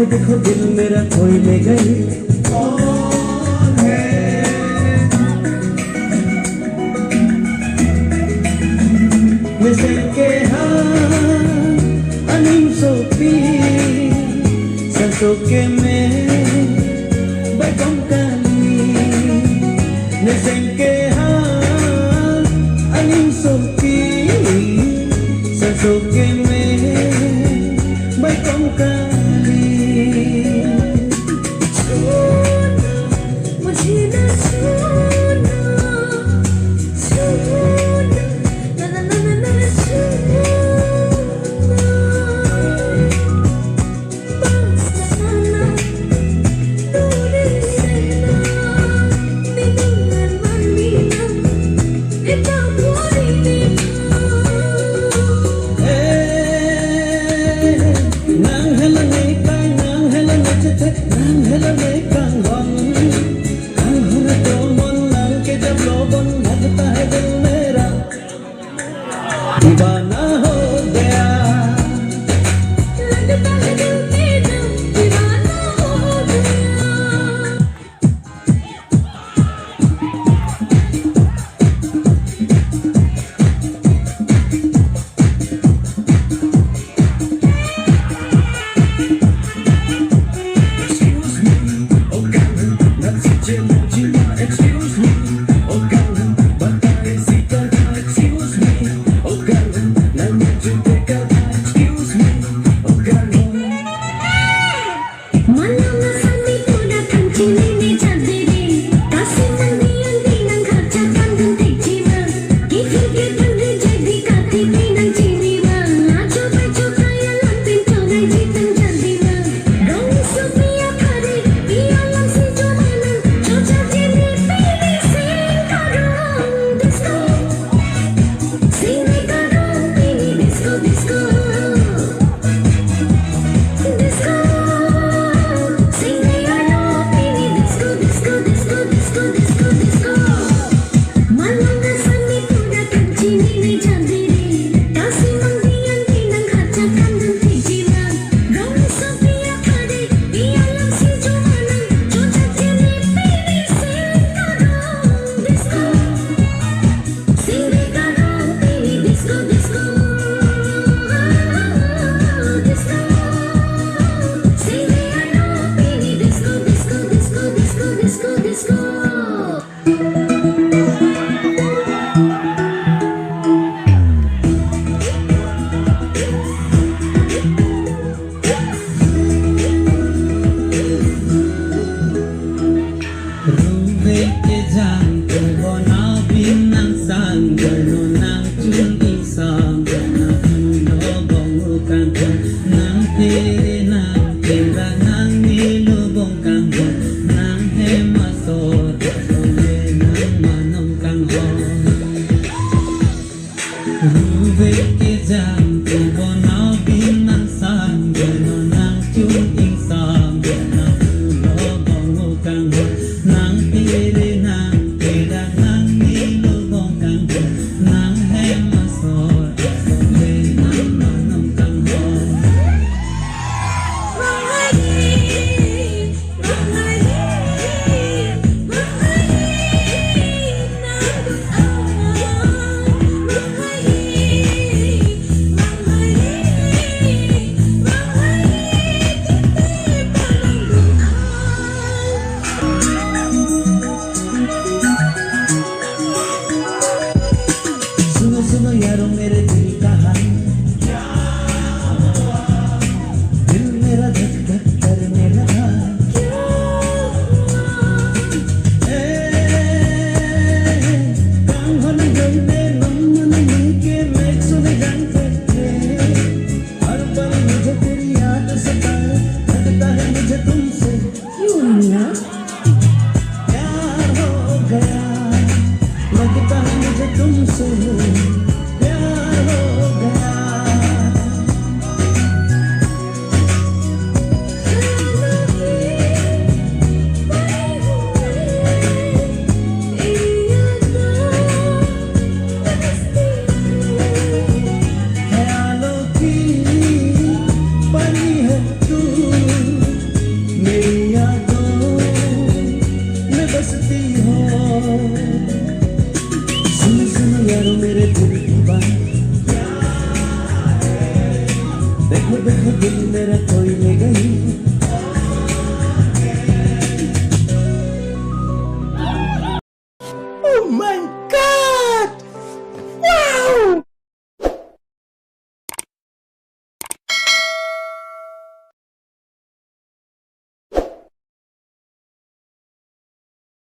देखो दिल मेरा कोई ले गई कौन है मिसके aning sopi santoke me baikong kali nesengke aning sopi santoke me baikong kali दीवाना हो गया लगता है दिल मेरा दीवाना हो गया Excuse me, oh darling, that's such a excuse me, oh darling, but I see that excuse me. मेरे दिल की बात। देखो देखो दिल मेरा कोई ले गई। Oh my God! Wow!